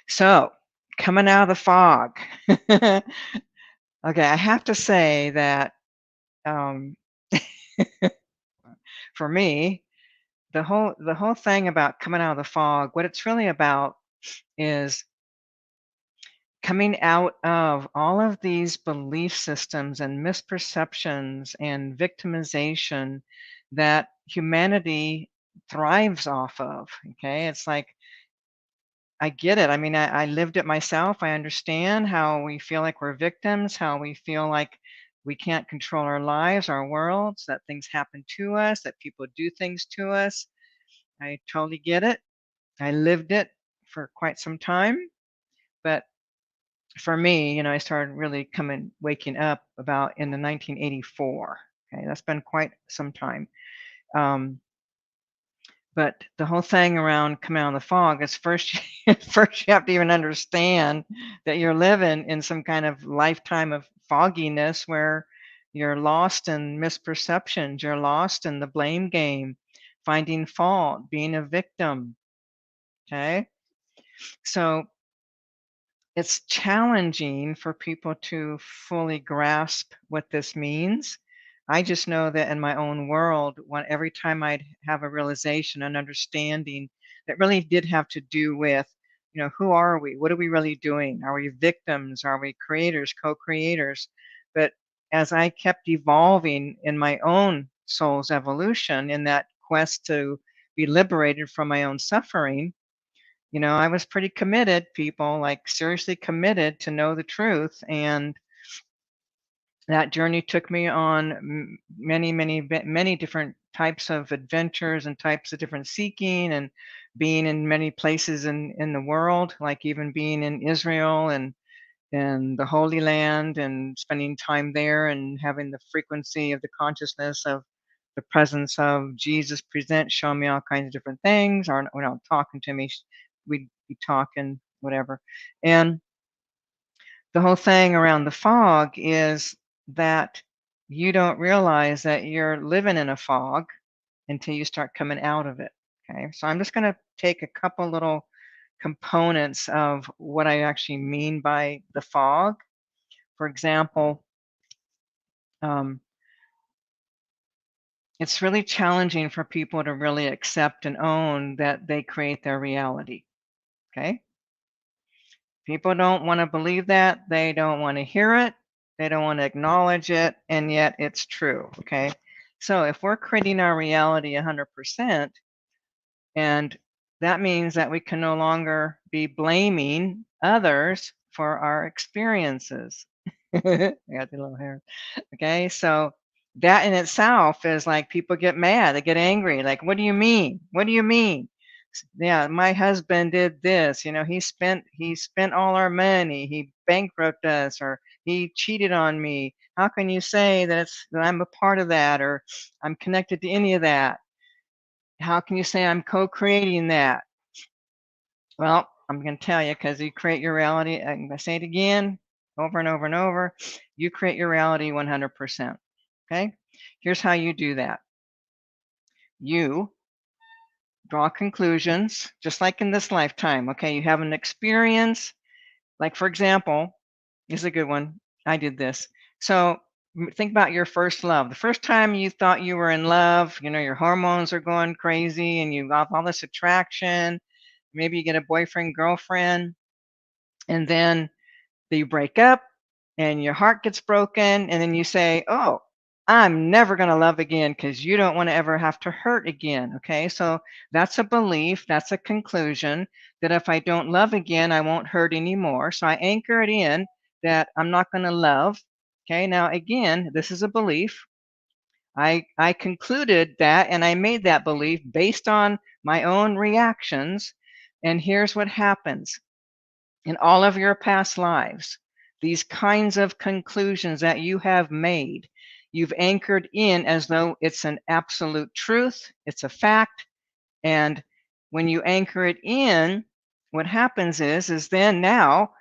So, coming out of the fog. Okay, I have to say that um, for me, the whole thing about coming out of the fog, what it's really about is coming out of all of these belief systems and misperceptions and victimization that humanity thrives off of. Okay, it's like I get it. I mean, I lived it myself. I understand how we feel like we're victims, how we feel like we can't control our lives, our worlds, that things happen to us, that people do things to us. I totally get it. I lived it for quite some time. But for me, I started really waking up about in the 1984. Okay, that's been quite some time. Um, But the whole thing around coming out of the fog is first first you have to even understand that you're living in some kind of lifetime of fogginess where you're lost in misperceptions, you're lost in the blame game, finding fault, being a victim, okay? So it's challenging for people to fully grasp what this means. I just know that in my own world, when every time I'd have a realization, an understanding that really did have to do with, who are we? What are we really doing? Are we victims? Are we creators, co-creators? But as I kept evolving in my own soul's evolution, in that quest to be liberated from my own suffering, I was pretty committed, people, like seriously committed to know the truth. And that journey took me on many different types of adventures and types of different seeking and being in many places in the world, like even being in Israel and the Holy Land and spending time there and having the frequency of the consciousness of the presence of Jesus present, showing me all kinds of different things, or talking to me, we'd be talking, whatever. And the whole thing around the fog is that you don't realize that you're living in a fog until you start coming out of it. Okay. So I'm just going to take a couple little components of what I actually mean by the fog. For example, um, it's really challenging for people to really accept and own that they create their reality. Okay. People don't want to believe that. They don't want to hear it. They don't want to acknowledge it. And yet it's true. Okay. So if we're creating our reality 100%, and that means that we can no longer be blaming others for our experiences. I got the little hair. Okay. So that in itself is like people get mad, they get angry. Like, what do you mean? What do you mean? Yeah, my husband did this, he spent all our money, he bankrupted us, or he cheated on me. How can you say that I'm a part of that, or I'm connected to any of that? How can you say I'm co-creating that? Well, I'm going to tell you, because you create your reality. I'm going to say it again, over and over and over. You create your reality 100%. Okay. Here's how you do that. You draw conclusions, just like in this lifetime. Okay, you have an experience. Like, for example, this is a good one. I did this. So think about your first love. The first time you thought you were in love, your hormones are going crazy and you have all this attraction. Maybe you get a boyfriend, girlfriend, and then you break up and your heart gets broken. And then you say, oh, I'm never going to love again, because you don't want to ever have to hurt again. Okay. So that's a belief. That's a conclusion that if I don't love again, I won't hurt anymore. So I anchor it in that I'm not going to love. Okay. Now, again, this is a belief. I concluded that, and I made that belief based on my own reactions. And here's what happens in all of your past lives. These kinds of conclusions that you have made, you've anchored in as though it's an absolute truth, it's a fact. And when you anchor it in, what happens is then now,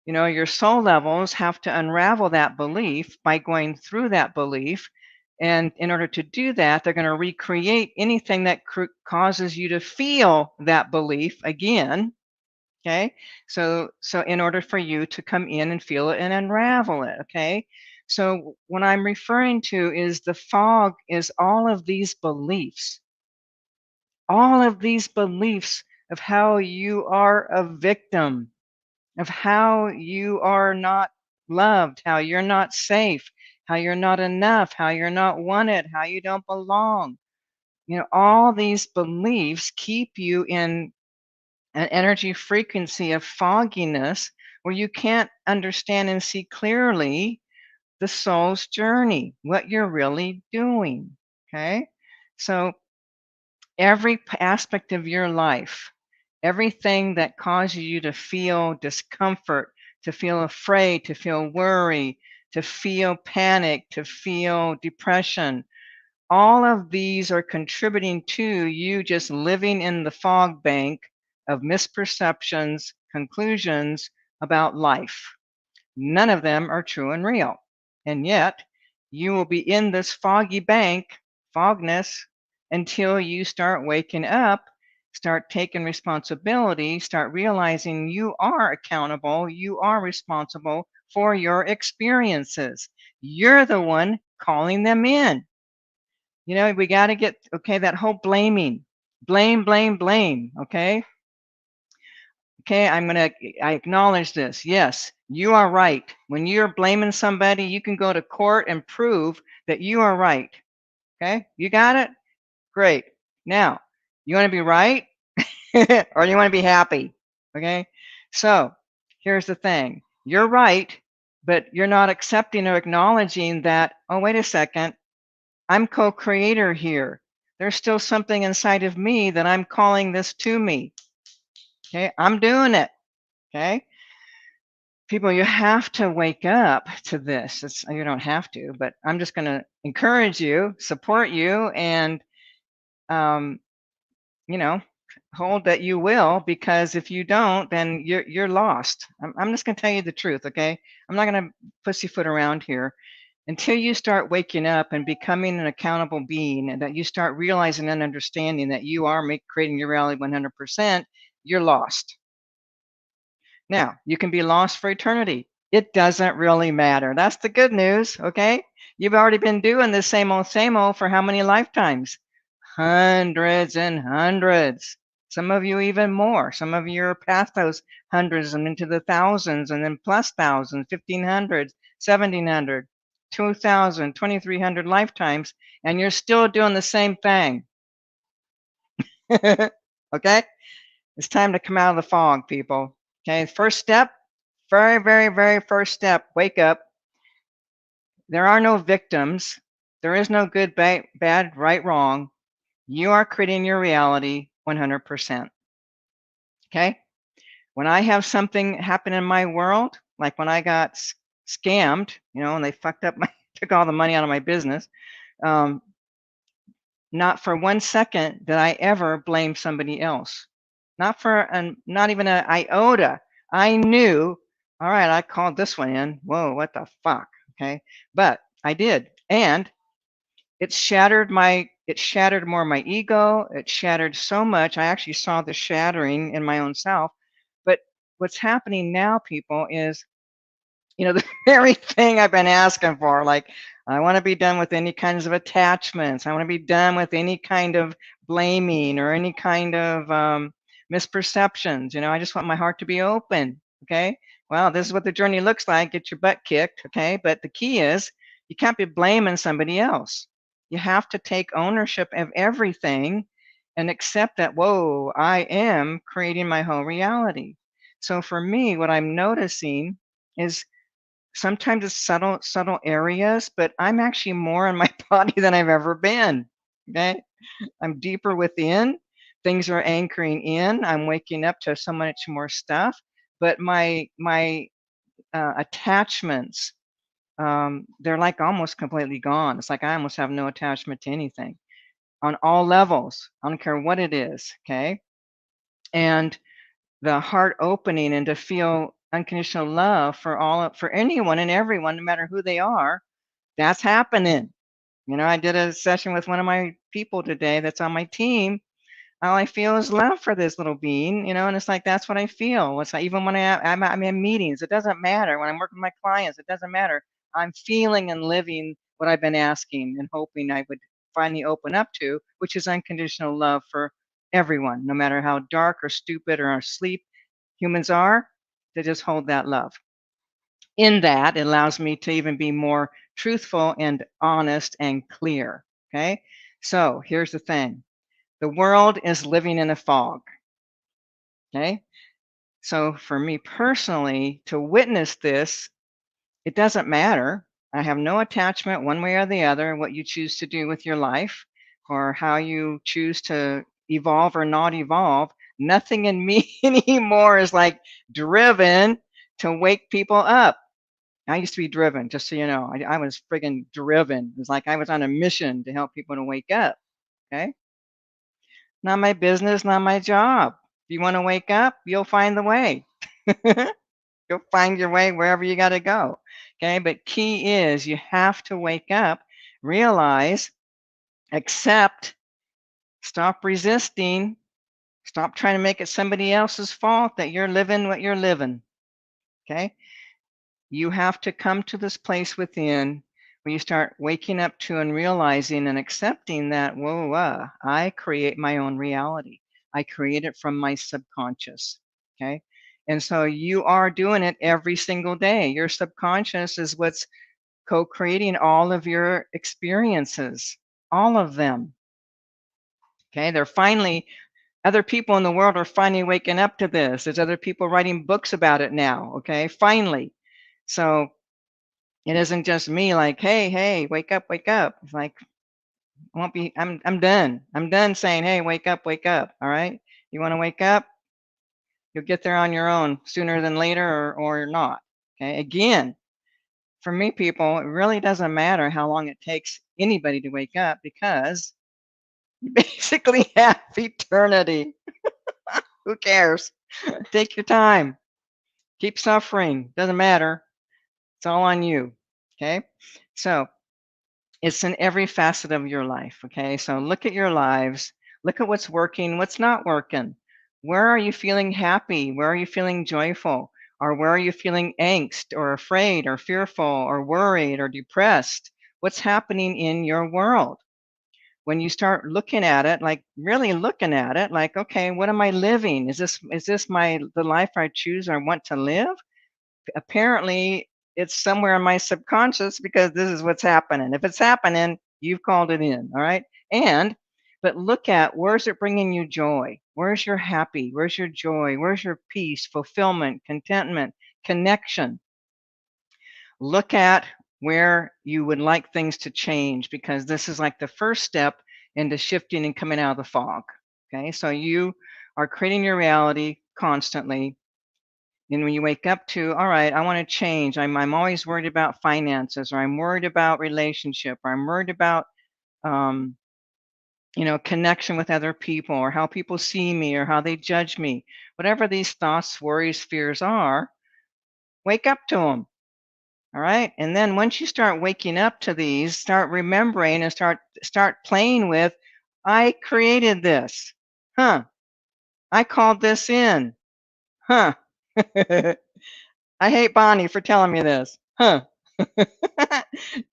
your soul levels have to unravel that belief by going through that belief. And in order to do that, they're going to recreate anything that causes you to feel that belief again. Okay. So in order for you to come in and feel it and unravel it. Okay. So what I'm referring to is the fog is all of these beliefs of how you are a victim, of how you are not loved, how you're not safe, how you're not enough, how you're not wanted, how you don't belong. All these beliefs keep you in an energy frequency of fogginess where you can't understand and see clearly the soul's journey, what you're really doing. Okay. So every aspect of your life, everything that causes you to feel discomfort, to feel afraid, to feel worry, to feel panic, to feel depression, all of these are contributing to you just living in the fog bank of misperceptions, conclusions about life. None of them are true and real. And yet, you will be in this foggy bank, fogness, until you start waking up, start taking responsibility, start realizing you are accountable, you are responsible for your experiences. You're the one calling them in. We got to get, okay, that whole blaming, blame, blame, blame. Okay, I acknowledge this. Yes, you are right. When you're blaming somebody, you can go to court and prove that you are right. Okay, you got it? Great. Now, you want to be right or you want to be happy? Okay, so here's the thing, you're right, but you're not accepting or acknowledging that, oh, wait a second, I'm co-creator here. There's still something inside of me that I'm calling this to me. Okay, I'm doing it. Okay, people, you have to wake up to this. You don't have to, but I'm just going to encourage you, support you, and um, you know, hold that you will, because if you don't, then you're lost. I'm just going to tell you the truth. Okay, I'm not going to pussyfoot around here. Until you start waking up and becoming an accountable being, and that you start realizing and understanding that you are creating your reality 100%, you're lost. Now, you can be lost for eternity. It doesn't really matter. That's the good news, okay? You've already been doing the same old for how many lifetimes? Hundreds and hundreds. Some of you even more. Some of you are past those hundreds and into the thousands, and then plus thousands, 1500, 1700, 2000, 2300 lifetimes, and you're still doing the same thing. Okay? It's time to come out of the fog, people. Okay, first step, very, very, very first step, wake up. There are no victims. There is no good, bad, right, wrong. You are creating your reality 100%. Okay? When I have something happen in my world, like when I got scammed, and they fucked up took all the money out of my business, um, not for 1 second did I ever blame somebody else. Not even an iota. I knew, all right, I called this one in. Whoa, what the fuck? Okay. But I did. And it shattered more my ego. It shattered so much. I actually saw the shattering in my own self. But what's happening now, people, is the very thing I've been asking for. Like, I want to be done with any kinds of attachments. I want to be done with any kind of blaming or any kind of misperceptions. I just want my heart to be open. Okay. Well, this is what the journey looks like. Get your butt kicked. Okay. But the key is you can't be blaming somebody else. You have to take ownership of everything and accept that, whoa, I am creating my whole reality. So for me, what I'm noticing is sometimes it's subtle areas, but I'm actually more in my body than I've ever been. Okay, I'm deeper within. Things are anchoring in. I'm waking up to so much more stuff. But my attachments, they're like almost completely gone. It's like I almost have no attachment to anything on all levels. I don't care what it is. Okay, and the heart opening and to feel unconditional love for anyone and everyone, no matter who they are, that's happening. I did a session with one of my people today that's on my team. all I feel is love for this little being, and it's like that's what I feel. It's like even when I'm in meetings, it doesn't matter. When I'm working with my clients, it doesn't matter. I'm feeling and living what I've been asking and hoping I would finally open up to, which is unconditional love for everyone, no matter how dark or stupid or asleep humans are, to just hold that love. In that, it allows me to even be more truthful and honest and clear. Okay. So here's the thing. The world is living in a fog. Okay. So for me personally, to witness this, it doesn't matter. I have no attachment one way or the other, what you choose to do with your life or how you choose to evolve or not evolve. Nothing in me anymore is like driven to wake people up. I used to be driven, just so you know. I was friggin' driven. It was like I was on a mission to help people to wake up. Okay. Not my business, not my job. If you want to wake up, you'll find the way. You'll find your way wherever you got to go. Okay. But key is you have to wake up, realize, accept, stop resisting, stop trying to make it somebody else's fault that you're living what you're living. Okay. You have to come to this place within where you start waking up to and realizing and accepting that, whoa, I create my own reality. I create it from my subconscious. Okay. And so you are doing it every single day. Your subconscious is what's co creating all of your experiences, all of them. Okay. They're finally, other people in the world are finally waking up to this. There's other people writing books about it now. Okay. Finally. So it isn't just me like, hey, wake up, wake up. It's like, won't be, I'm done. I'm done saying, hey, wake up, wake up. All right. You want to wake up? You'll get there on your own sooner than later or not. Okay. Again, for me, people, it really doesn't matter how long it takes anybody to wake up because you basically have eternity. Who cares? Take your time. Keep suffering. Doesn't matter. It's all on you. Okay. So it's in every facet of your life. Okay. So look at your lives, look at what's working, what's not working. Where are you feeling happy? Where are you feeling joyful? Or where are you feeling angst or afraid or fearful or worried or depressed? What's happening in your world? When you start looking at it, like really looking at it, like, okay, what am I living? Is this the life I choose or want to live? Apparently it's somewhere in my subconscious because this is what's happening. If it's happening, you've called it in. All right. But look at where's it bringing you joy? Where's your happy? Where's your joy? Where's your peace, fulfillment, contentment, connection? Look at where you would like things to change because this is like the first step into shifting and coming out of the fog. Okay. So you are creating your reality constantly. And when you wake up to, all right, I want to change. I'm always worried about finances, or I'm worried about relationship, or I'm worried about, um, connection with other people, or how people see me, or how they judge me. Whatever these thoughts, worries, fears are, wake up to them. All right. And then once you start waking up to these, start remembering and start playing with, I created this. Huh. I called this in. Huh. I hate Bonnie for telling me this. Huh.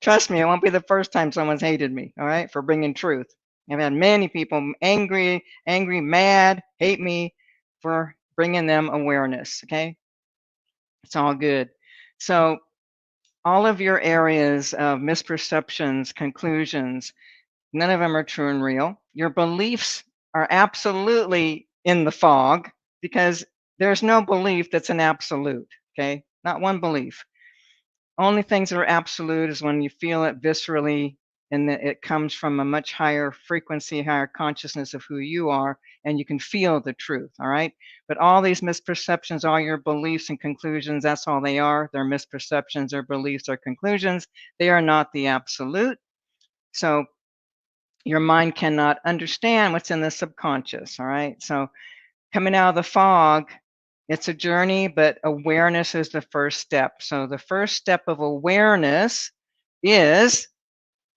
Trust me, it won't be the first time someone's hated me, all right, for bringing truth. I've had many people angry, mad, hate me for bringing them awareness, okay? It's all good. So, all of your areas of misperceptions, conclusions, none of them are true and real. Your beliefs are absolutely in the fog because there's no belief that's an absolute, okay? Not one belief. Only things that are absolute is when you feel it viscerally and that it comes from a much higher frequency, higher consciousness of who you are, and you can feel the truth, all right? But all these misperceptions, all your beliefs and conclusions, that's all they are. They're misperceptions or beliefs or conclusions. They are not the absolute. So your mind cannot understand what's in the subconscious, all right? So coming out of the fog, it's a journey, but awareness is the first step. So the first step of awareness is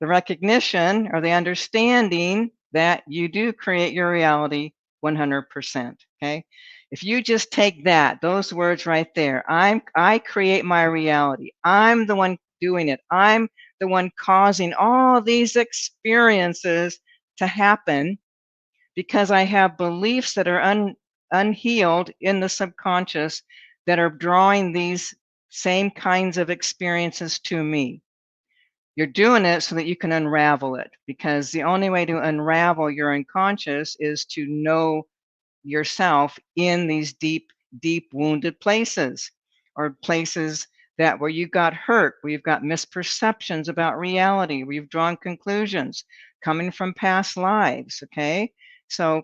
the recognition or the understanding that you do create your reality 100%. Okay. If you just take those words right there, I create my reality. I'm the one doing it. I'm the one causing all these experiences to happen because I have beliefs that are unhealed in the subconscious that are drawing these same kinds of experiences to me. You're doing it so that you can unravel it, because the only way to unravel your unconscious is to know yourself in these deep wounded places, or places that where you got hurt, where you've got misperceptions about reality, where you've drawn conclusions coming from past lives. Okay. So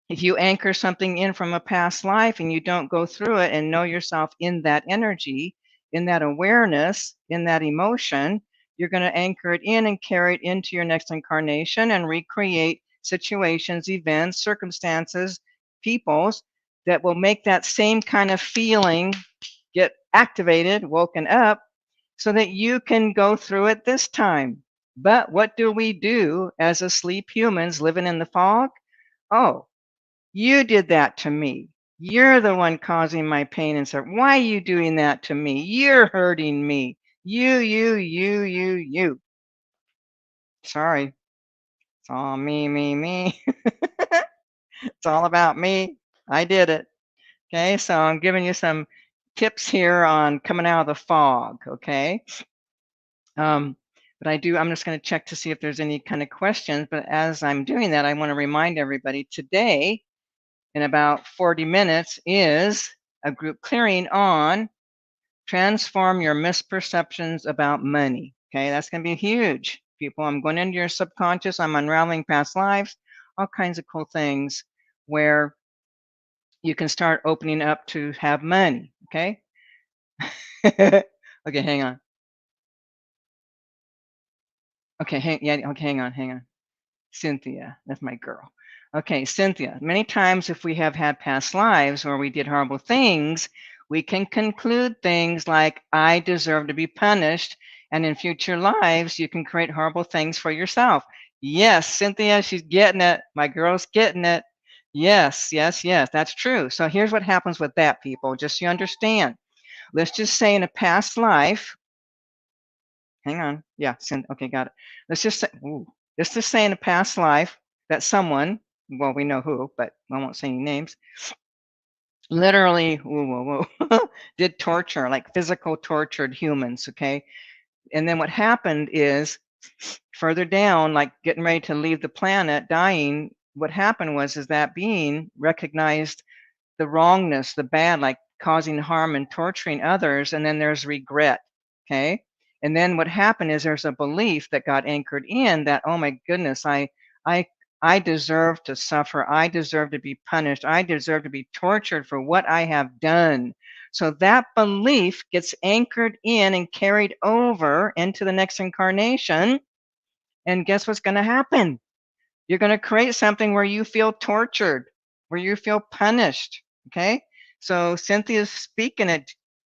if you anchor something in from a past life and you don't go through it and know yourself in that energy, in that awareness, in that emotion, you're going to anchor it in and carry it into your next incarnation and recreate situations, events, circumstances, peoples that will make that same kind of feeling get activated, woken up, so that you can go through it this time. But what do we do as asleep humans living in the fog? Oh, you did that to me. You're the one causing my pain and suffering. Why are you doing that to me? You're hurting me. You. Sorry. It's all me. It's all about me. I did it. Okay, so I'm giving you some tips here on coming out of the fog. Okay. Um, but I'm just going to check to see if there's any kind of questions. But as I'm doing that, I want to remind everybody today, in about 40 minutes, is a group clearing on transform your misperceptions about money. Okay, that's going to be huge, people. I'm going into your subconscious. I'm unraveling past lives, all kinds of cool things where you can start opening up to have money. Okay. Okay, hang on. Okay, hang on. Cynthia, that's my girl. Okay, Cynthia, many times if we have had past lives where we did horrible things, we can conclude things like, I deserve to be punished. And in future lives, you can create horrible things for yourself. Yes, Cynthia, she's getting it. My girl's getting it. Yes, that's true. So here's what happens with that, people, just so you understand. Let's just say in a past life, hang on. Yeah, okay, got it. Let's just say, let's just say in a past life that someone, well, we know who, but I won't say any names, literally, did torture, like physical tortured humans, okay? And then what happened is, further down, like getting ready to leave the planet, dying, what happened was is that being recognized the wrongness, the bad, like causing harm and torturing others, and then there's regret. Okay. And then what happened is there's a belief that got anchored in that, oh my goodness, I I deserve to suffer. I deserve to be punished. I deserve to be tortured for what I have done. So that belief gets anchored in and carried over into the next incarnation. And guess what's going to happen? You're going to create something where you feel tortured, where you feel punished. Okay. So Cynthia's speaking it.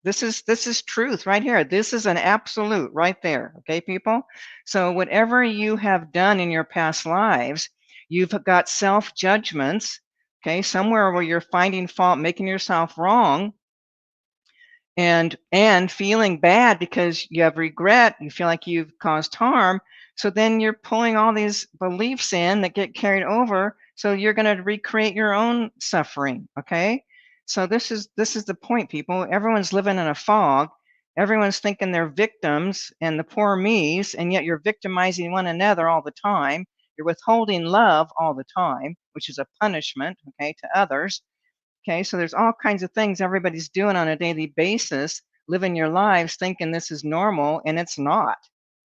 This is truth right here. This is an absolute right there. Okay, people. So whatever you have done in your past lives, you've got self judgments. Okay, somewhere where you're finding fault, making yourself wrong, and feeling bad because you have regret, you feel like you've caused harm. So then you're pulling all these beliefs in that get carried over, so you're going to recreate your own suffering. Okay, so this is the point, people. Everyone's living in a fog. Everyone's thinking they're victims and the poor me's, and yet you're victimizing one another all the time. You're withholding love all the time, which is a punishment, okay, to others. Okay, so there's all kinds of things everybody's doing on a daily basis, living your lives thinking this is normal, and it's not.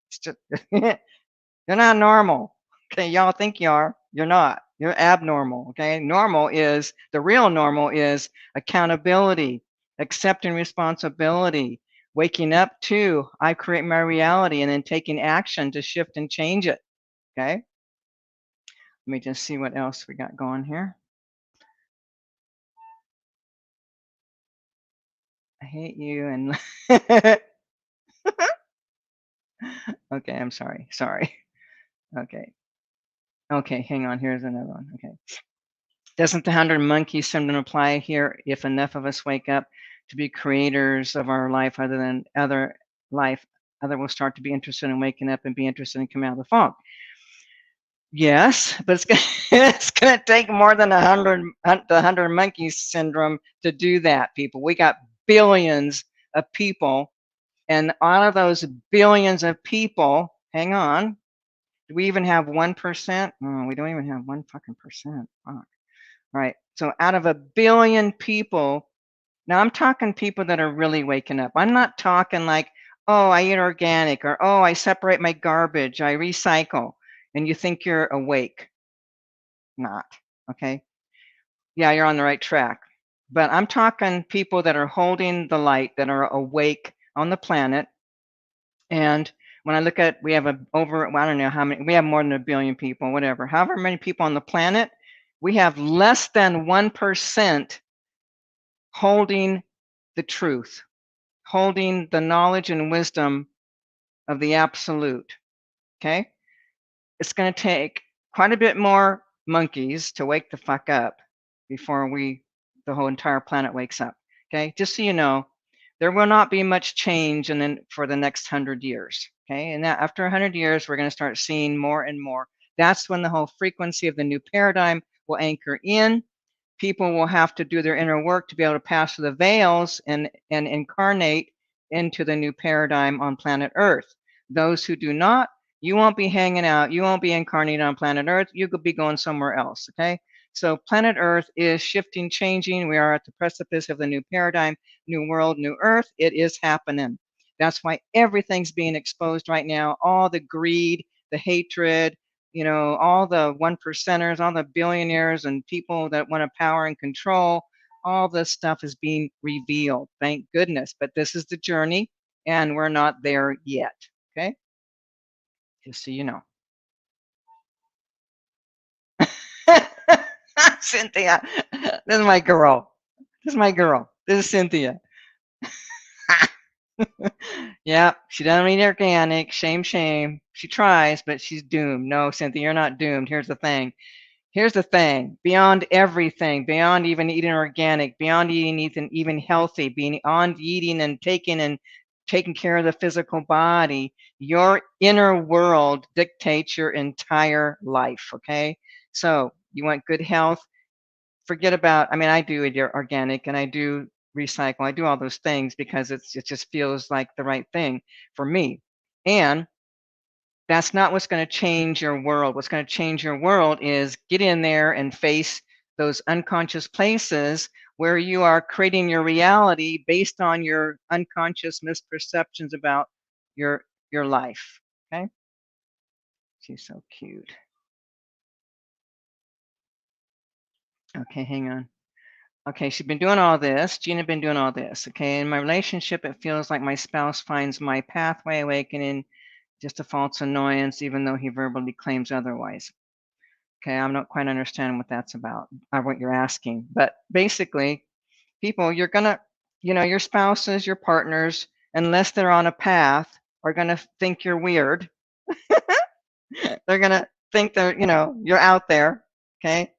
It's just you're not normal. Okay, y'all think you are. You're not. You're abnormal. Okay, the real normal is accountability, accepting responsibility, waking up to I create my reality, and then taking action to shift and change it. Okay, let me just see what else we got going here. I hate you and okay, I'm sorry. Sorry. Okay. Okay, hang on. Here's another one. Okay. Doesn't the 100 monkey syndrome apply here? If enough of us wake up to be creators of our life other than other life, other will start to be interested in waking up and be interested in coming out of the fog. Yes, but it's gonna, it's gonna take more than the 100 monkey syndrome to do that, people. We got billions of people, and out of those billions of people, hang on, do we even have 1%? Oh, we don't even have 1 fucking percent. Fuck. Right. So out of a billion people, now I'm talking people that are really waking up. I'm not talking like, oh, I eat organic, or oh, I separate my garbage, I recycle, and you think you're awake. Not. Okay. Yeah, you're on the right track. But I'm talking people that are holding the light, that are awake on the planet. And when I look at, we have over, well, I don't know how many, we have more than a billion people, whatever, however many people on the planet, we have less than 1% holding the truth, holding the knowledge and wisdom of the absolute. Okay. It's going to take quite a bit more monkeys to wake the fuck up before the whole entire planet wakes up. Okay. Just so you know, there will not be much change for the next 100 years. Okay. And that after 100 years, we're going to start seeing more and more. That's when the whole frequency of the new paradigm will anchor in. People will have to do their inner work to be able to pass through the veils and incarnate into the new paradigm on planet Earth. Those who do not, you won't be hanging out, you won't be incarnating on planet Earth, you could be going somewhere else, okay? So planet Earth is shifting, changing. We are at the precipice of the new paradigm, new world, new Earth. It is happening. That's why everything's being exposed right now. All the greed, the hatred, all the 1%ers, all the billionaires and people that want to power and control, all this stuff is being revealed. Thank goodness. But this is the journey, and we're not there yet. Okay? Just so you know. Cynthia, this is my girl. This is my girl. This is Cynthia. Yeah, she doesn't eat organic. Shame, shame. She tries, but she's doomed. No, Cynthia, you're not doomed. Here's the thing. Here's the thing, beyond everything, beyond even eating organic, beyond eating even healthy, beyond eating and taking care of the physical body, your inner world dictates your entire life, okay? So you want good health, forget about, I mean, I do eat organic and I do recycle, I do all those things because it just feels like the right thing for me. And that's not what's going to change your world. What's going to change your world is get in there and face those unconscious places where you are creating your reality based on your unconscious misperceptions about your life. Okay? She's so cute. Okay, hang on. Okay, she's been doing all this. Gina been doing all this. Okay, in my relationship, it feels like my spouse finds my pathway awakening just a false annoyance, even though he verbally claims otherwise. Okay, I'm not quite understanding what that's about or what you're asking. But basically, people, you're gonna, your spouses, your partners, unless they're on a path, are gonna think you're weird. They're gonna think you're out there. Okay.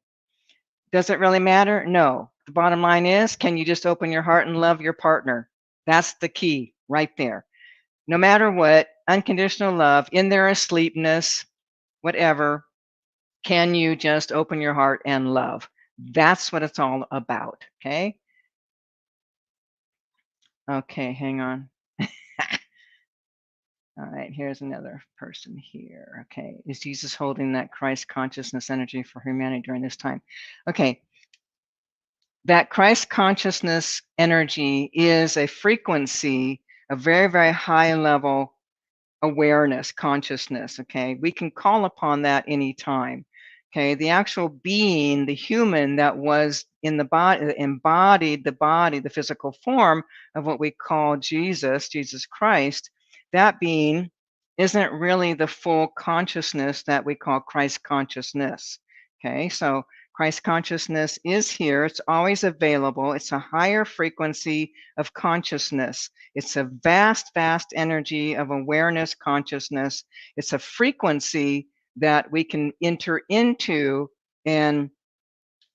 Does it really matter? No. The bottom line is, can you just open your heart and love your partner? That's the key right there. No matter what, unconditional love, in their asleepness, whatever, can you just open your heart and love? That's what it's all about, okay? Okay, hang on. All right, here's another person here. Okay, is Jesus holding that Christ consciousness energy for humanity during this time? Okay, that Christ consciousness energy is a frequency, a very, very high level awareness, consciousness, okay? We can call upon that anytime. Okay, the actual being, the human that was in the body, embodied the body, the physical form of what we call Jesus Christ, that being isn't really the full consciousness that we call Christ consciousness. Okay, so Christ consciousness is here, it's always available, it's a higher frequency of consciousness. It's a vast, vast energy of awareness, consciousness. It's a frequency that we can enter into and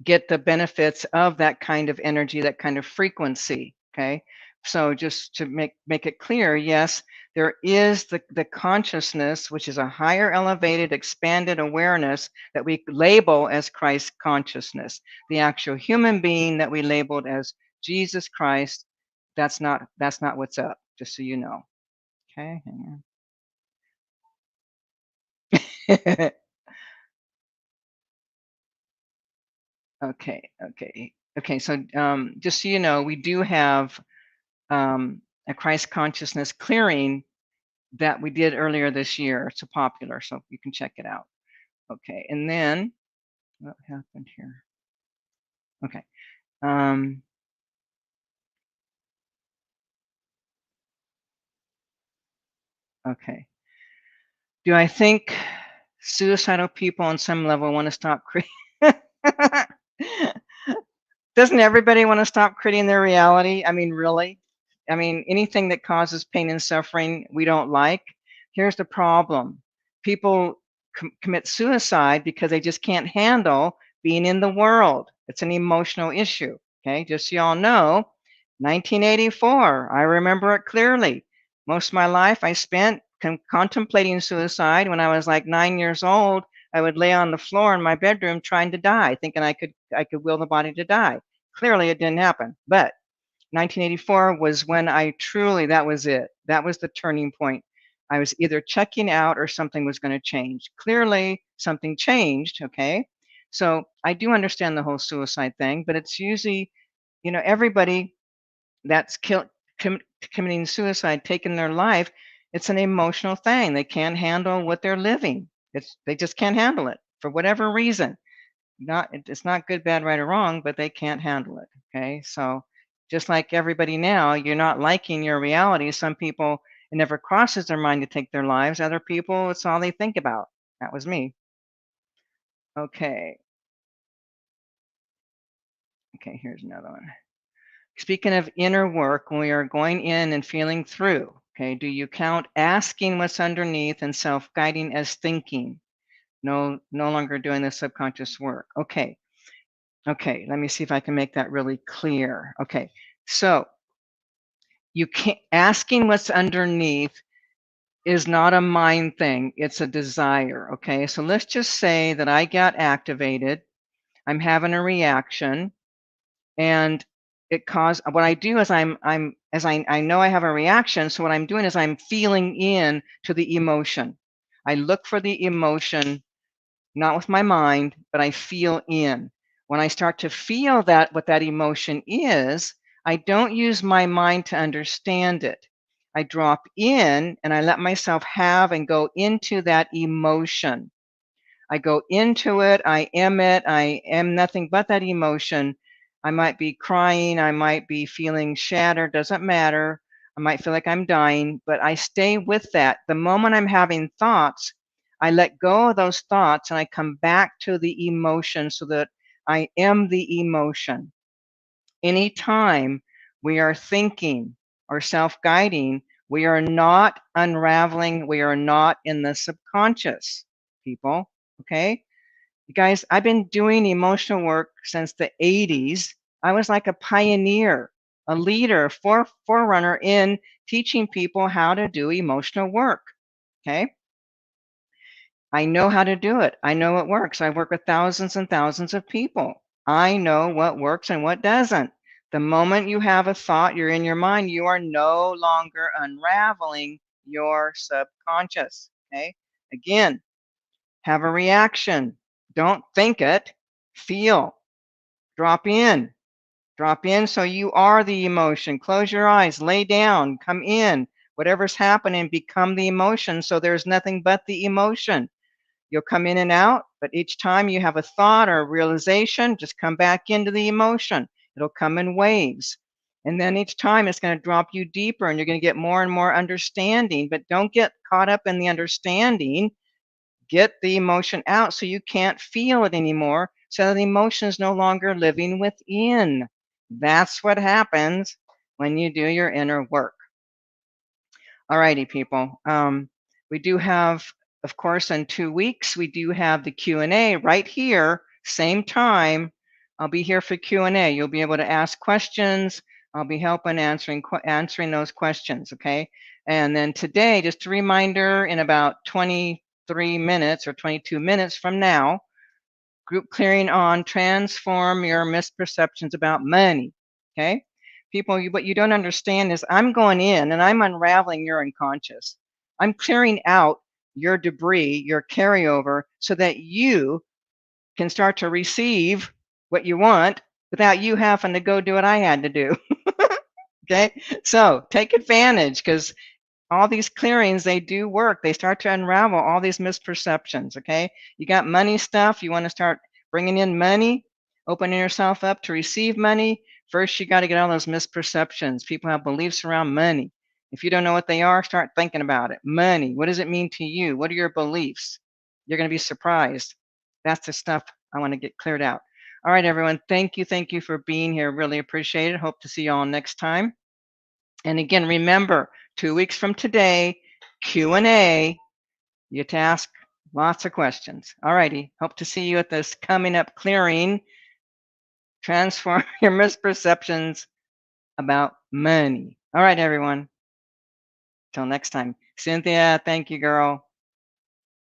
get the benefits of that kind of energy, that kind of frequency. Okay. So just to make it clear, yes, there is the consciousness, which is a higher elevated, expanded awareness that we label as Christ consciousness. The actual human being that we labeled as Jesus Christ, that's not what's up, just so you know. Okay. Hang on. Okay, okay. Okay, so just so you know, we do have a Christ consciousness clearing that we did earlier this year. It's a popular, so you can check it out. Okay, and then what happened here? Okay. Um, okay. Do I think suicidal people on some level want to stop creating? Doesn't everybody want to stop creating their reality? I mean, really? I mean, anything that causes pain and suffering we don't like. Here's the problem. People commit suicide because they just can't handle being in the world. It's an emotional issue. Okay, just so y'all know, 1984, I remember it clearly. Most of my life I spent contemplating suicide. When I was like 9 years old, I would lay on the floor in my bedroom trying to die, thinking I could will the body to die. Clearly, it didn't happen. But 1984 was when I truly, that was it. That was the turning point. I was either checking out or something was going to change. Clearly, something changed. Okay. So I do understand the whole suicide thing, but it's usually, everybody that's committing suicide, taking their life, it's an emotional thing. They can't handle what they're living. They just can't handle it for whatever reason. It's not good, bad, right, or wrong, but they can't handle it. Okay, so just like everybody now, you're not liking your reality. Some people, it never crosses their mind to take their lives. Other people, it's all they think about. That was me. Okay, okay, here's another one. Speaking of inner work, when we are going in and feeling through, okay, do you count asking what's underneath and self-guiding as thinking? No longer doing the subconscious work. Okay. Okay, let me see if I can make that really clear. Okay. So, you can't asking what's underneath is not a mind thing, it's a desire, okay? So let's just say that I got activated, I'm having a reaction, and it caused what I do is I'm as I know I have a reaction, so what I'm doing is I'm feeling in to the emotion. I look for the emotion, not with my mind, but I feel in. When I start to feel that what that emotion is, I don't use my mind to understand it. I drop in and I let myself have and go into that emotion. I go into it, I am nothing but that emotion. I might be crying, I might be feeling shattered, doesn't matter. I might feel like I'm dying, but I stay with that. The moment I'm having thoughts, I let go of those thoughts and I come back to the emotion so that I am the emotion. Anytime we are thinking or self guiding, we are not unraveling, we are not in the subconscious, people. Okay. You guys, I've been doing emotional work since the 80s. I was like a pioneer, a leader, forerunner in teaching people how to do emotional work. Okay. I know how to do it. I know it works. I work with thousands and thousands of people. I know what works and what doesn't. The moment you have a thought, you're in your mind, you are no longer unraveling your subconscious. Okay. Again, have a reaction. Don't think it, feel. Drop in. Drop in so you are the emotion. Close your eyes, lay down, come in. Whatever's happening, become the emotion so there's nothing but the emotion. You'll come in and out, but each time you have a thought or a realization, just come back into the emotion. It'll come in waves. And then each time it's going to drop you deeper and you're going to get more and more understanding, but don't get caught up in the understanding. Get the emotion out so you can't feel it anymore, so the emotion is no longer living within. That's what happens when you do your inner work. Alrighty, people. We do have, of course, in 2 weeks, we do have the Q&A right here, same time I'll be here for Q&A. You'll be able to ask questions. I'll be helping answering those questions, okay? And then today, just a reminder, in about 23 minutes or 22 minutes from now, group clearing on transform your misperceptions about money, okay? People, what you don't understand is I'm going in and I'm unraveling your unconscious. I'm clearing out your debris, your carryover, so that you can start to receive what you want without you having to go do what I had to do. Okay, so take advantage, because all these clearings, they do work. They start to unravel all these misperceptions. Okay, you got money stuff, you want to start bringing in money, opening yourself up to receive money. First, you got to get all those misperceptions. People have beliefs around money. If you don't know what they are, start thinking about it. Money, what does it mean to you? What are your beliefs? You're going to be surprised. That's the stuff I want to get cleared out. All right, everyone, thank you for being here. Really appreciate it. Hope to see you all next time. And again, remember, 2 weeks from today, Q&A, you have to ask lots of questions. All righty, hope to see you at this coming up clearing. Transform your misperceptions about money. All right, everyone. Till next time. Cynthia, thank you, girl.